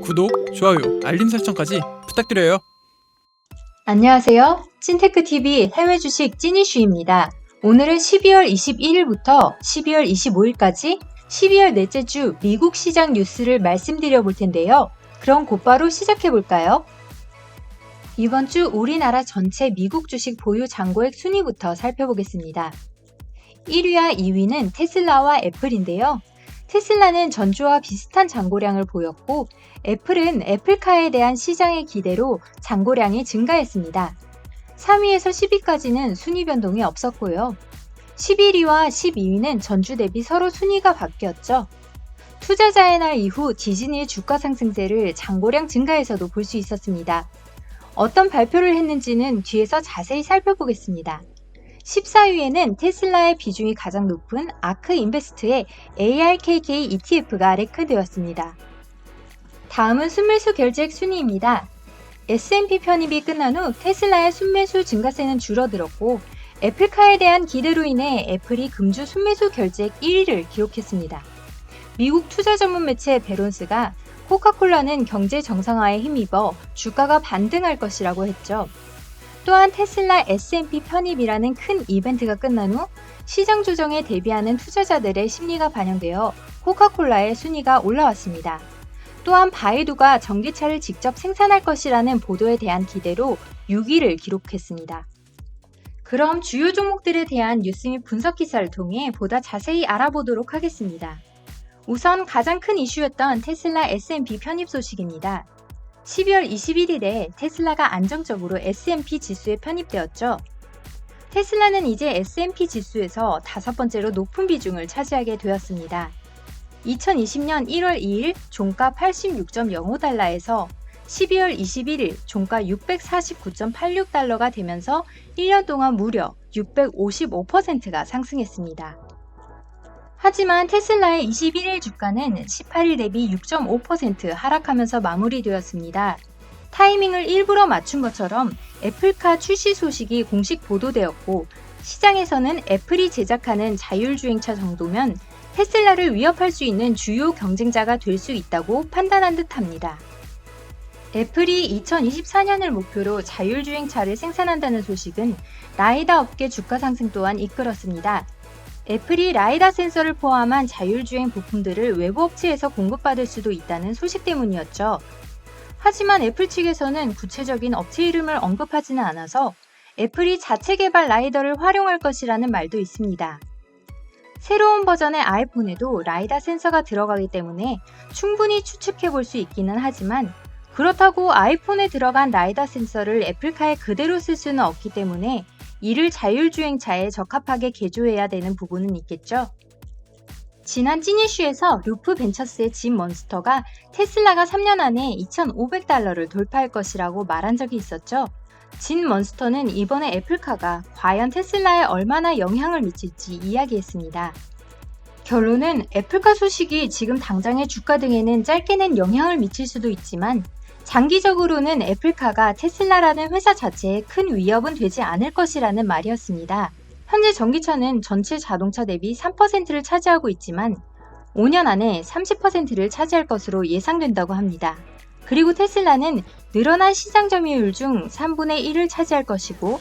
구독, 좋아요, 알림 설정까지 부탁드려요. 안녕하세요. 찐테크TV 해외 주식 찐이슈입니다. 오늘은 12월 21일부터 12월 25일까지 12월 넷째 주 미국 시장 뉴스를 말씀드려 볼 텐데요. 그럼 곧바로 시작해 볼까요? 이번 주 우리나라 전체 미국 주식 보유 잔고액 순위부터 살펴보겠습니다. 1위와 2위는 테슬라와 애플인데요. 테슬라는 전주와 비슷한 잔고량을 보였고 애플은 애플카에 대한 시장의 기대로 잔고량이 증가했습니다. 3위에서 10위까지는 순위 변동이 없었고요. 11위와 12위는 전주 대비 서로 순위가 바뀌었죠. 투자자의 날 이후 디즈니의 주가 상승세를 잔고량 증가에서도 볼 수 있었습니다. 어떤 발표를 했는지는 뒤에서 자세히 살펴보겠습니다. 14위에는 테슬라의 비중이 가장 높은 아크 인베스트의 ARKK ETF가 레크되었습니다. 다음은 순매수 결제액 순위입니다. S&P 편입이 끝난 후 테슬라의 순매수 증가세는 줄어들었고 애플카에 대한 기대로 인해 애플이 금주 순매수 결제액 1위를 기록했습니다. 미국 투자 전문 매체 베론스가 코카콜라는 경제 정상화에 힘입어 주가가 반등할 것이라고 했죠. 또한 테슬라 S&P 편입이라는 큰 이벤트가 끝난 후 시장 조정에 대비하는 투자자들의 심리가 반영되어 코카콜라의 순위가 올라왔습니다. 또한 바이두가 전기차를 직접 생산할 것이라는 보도에 대한 기대로 6위를 기록했습니다. 그럼 주요 종목들에 대한 뉴스 및 분석 기사를 통해 보다 자세히 알아보도록 하겠습니다. 우선 가장 큰 이슈였던 테슬라 S&P 편입 소식입니다. 12월 21일에 테슬라가 안정적으로 S&P 지수에 편입되었죠. 테슬라는 이제 S&P 지수에서 5번째로 높은 비중을 차지하게 되었습니다. 2020년 1월 2일 종가 86.05달러에서 12월 21일 종가 649.86달러가 되면서 1년 동안 무려 655%가 상승했습니다. 하지만 테슬라의 21일 주가는 18일 대비 6.5% 하락하면서 마무리되었습니다. 타이밍을 일부러 맞춘 것처럼 애플카 출시 소식이 공식 보도되었고 시장에서는 애플이 제작하는 자율주행차 정도면 테슬라를 위협할 수 있는 주요 경쟁자가 될 수 있다고 판단한 듯합니다. 애플이 2024년을 목표로 자율주행차를 생산한다는 소식은 라이다 업계 주가 상승 또한 이끌었습니다. 애플이 라이다 센서를 포함한 자율주행 부품들을 외부 업체에서 공급받을 수도 있다는 소식 때문이었죠. 하지만 애플 측에서는 구체적인 업체 이름을 언급하지는 않아서 애플이 자체 개발 라이더를 활용할 것이라는 말도 있습니다. 새로운 버전의 아이폰에도 라이다 센서가 들어가기 때문에 충분히 추측해 볼 수 있기는 하지만 그렇다고 아이폰에 들어간 라이다 센서를 애플카에 그대로 쓸 수는 없기 때문에 이를 자율주행차에 적합하게 개조해야 되는 부분은 있겠죠. 지난 찐이슈에서 루프 벤처스의 짐 먼스터가 테슬라가 3년 안에 2,500달러를 돌파할 것이라고 말한 적이 있었죠. 짐 먼스터는 이번에 애플카가 과연 테슬라에 얼마나 영향을 미칠지 이야기했습니다. 결론은 애플카 소식이 지금 당장의 주가 등에는 짧게는 영향을 미칠 수도 있지만 장기적으로는 애플카가 테슬라라는 회사 자체에 큰 위협은 되지 않을 것이라는 말이었습니다. 현재 전기차는 전체 자동차 대비 3%를 차지하고 있지만 5년 안에 30%를 차지할 것으로 예상된다고 합니다. 그리고 테슬라는 늘어난 시장 점유율 중 3분의 1을 차지할 것이고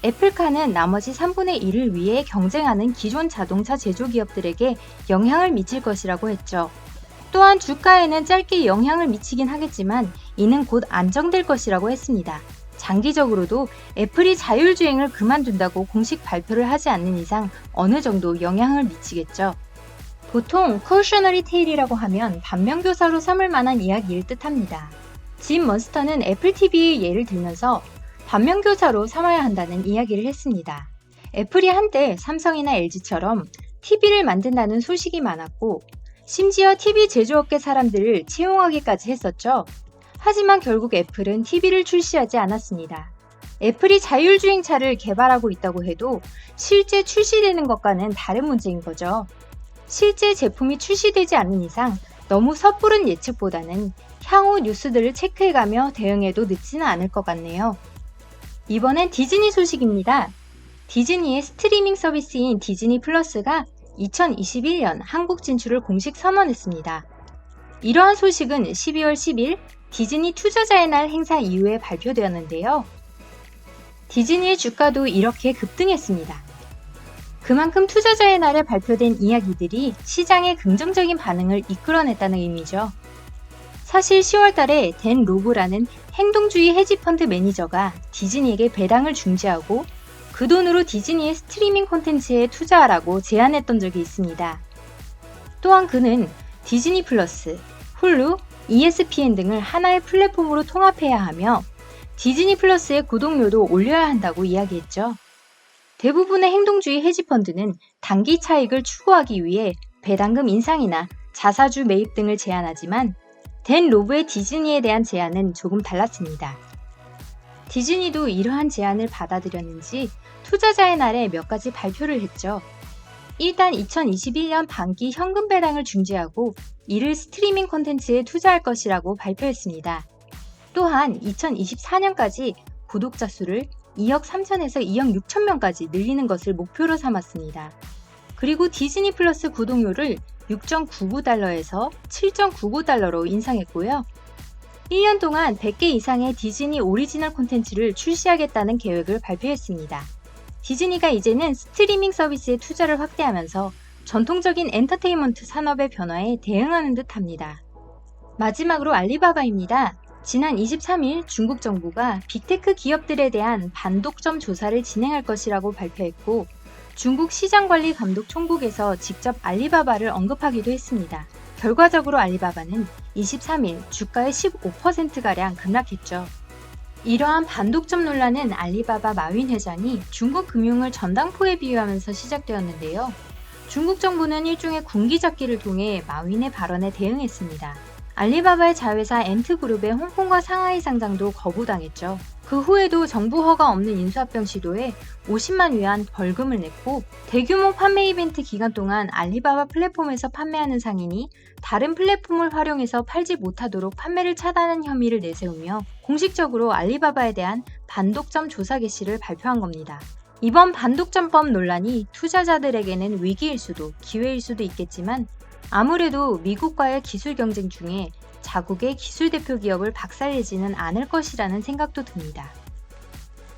애플카는 나머지 3분의 1을 위해 경쟁하는 기존 자동차 제조기업들에게 영향을 미칠 것이라고 했죠. 또한 주가에는 짧게 영향을 미치긴 하겠지만 이는 곧 안정될 것이라고 했습니다. 장기적으로도 애플이 자율주행을 그만둔다고 공식 발표를 하지 않는 이상 어느 정도 영향을 미치겠죠. 보통 cautionary tale이라고 하면 반면교사로 삼을 만한 이야기를 뜻합니다. 짐 먼스터는 애플 TV의 예를 들면서 반면교사로 삼아야 한다는 이야기를 했습니다. 애플이 한때 삼성이나 LG처럼 TV를 만든다는 소식이 많았고 심지어 TV 제조업계 사람들을 채용하기까지 했었죠. 하지만 결국 애플은 TV를 출시하지 않았습니다. 애플이 자율주행차를 개발하고 있다고 해도 실제 출시되는 것과는 다른 문제인 거죠. 실제 제품이 출시되지 않는 이상 너무 섣부른 예측보다는 향후 뉴스들을 체크해가며 대응해도 늦지는 않을 것 같네요. 이번엔 디즈니 소식입니다. 디즈니의 스트리밍 서비스인 디즈니 플러스가 2021년 한국 진출을 공식 선언했습니다. 이러한 소식은 12월 10일 디즈니 투자자의 날 행사 이후에 발표되었는데요. 디즈니의 주가도 이렇게 급등했습니다. 그만큼 투자자의 날에 발표된 이야기들이 시장의 긍정적인 반응을 이끌어냈다는 의미죠. 사실 10월 달에 댄 로브라는 행동주의 헤지펀드 매니저가 디즈니에게 배당을 중지하고 그 돈으로 디즈니의 스트리밍 콘텐츠에 투자하라고 제안했던 적이 있습니다. 또한 그는 디즈니 플러스, 훌루, ESPN 등을 하나의 플랫폼으로 통합해야 하며 디즈니 플러스의 구독료도 올려야 한다고 이야기했죠. 대부분의 행동주의 헤지펀드는 단기 차익을 추구하기 위해 배당금 인상이나 자사주 매입 등을 제안하지만 댄 로브의 디즈니에 대한 제안은 조금 달랐습니다. 디즈니도 이러한 제안을 받아들였는지 투자자의 날에 몇 가지 발표를 했죠. 일단 2021년 반기 현금 배당을 중지하고 이를 스트리밍 콘텐츠에 투자할 것이라고 발표했습니다. 또한 2024년까지 구독자 수를 2억 3천에서 2억 6천 명까지 늘리는 것을 목표로 삼았습니다. 그리고 디즈니 플러스 구독료를 6.99달러에서 7.99달러로 인상했고요. 1년 동안 100개 이상의 디즈니 오리지널 콘텐츠를 출시하겠다는 계획을 발표했습니다. 디즈니가 이제는 스트리밍 서비스에 투자를 확대하면서 전통적인 엔터테인먼트 산업의 변화에 대응하는 듯합니다. 마지막으로 알리바바입니다. 지난 23일 중국 정부가 빅테크 기업들에 대한 반독점 조사를 진행할 것이라고 발표했고 중국 시장관리감독총국에서 직접 알리바바를 언급하기도 했습니다. 결과적으로 알리바바는 23일 주가의 15%가량 급락했죠. 이러한 반독점 논란은 알리바바 마윈 회장이 중국 금융을 전당포에 비유하면서 시작되었는데요. 중국 정부는 일종의 군기잡기를 통해 마윈의 발언에 대응했습니다. 알리바바의 자회사 엔트그룹의 홍콩과 상하이 상장도 거부당했죠. 그 후에도 정부 허가 없는 인수합병 시도에 50만 위안 벌금을 냈고 대규모 판매 이벤트 기간 동안 알리바바 플랫폼에서 판매하는 상인이 다른 플랫폼을 활용해서 팔지 못하도록 판매를 차단한 혐의를 내세우며 공식적으로 알리바바에 대한 반독점 조사 개시를 발표한 겁니다. 이번 반독점법 논란이 투자자들에게는 위기일 수도 기회일 수도 있겠지만 아무래도 미국과의 기술 경쟁 중에 자국의 기술 대표 기업을 박살내지는 않을 것이라는 생각도 듭니다.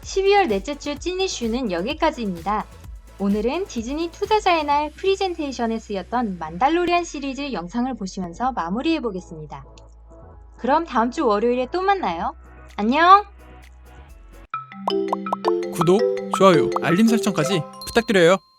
12월 넷째 주 찐 이슈는 여기까지입니다. 오늘은 디즈니 투자자의 날 프리젠테이션에 쓰였던 만달로리안 시리즈 영상을 보시면서 마무리해보겠습니다. 그럼 다음 주 월요일에 또 만나요. 안녕! 구독, 좋아요, 알림 설정까지 부탁드려요.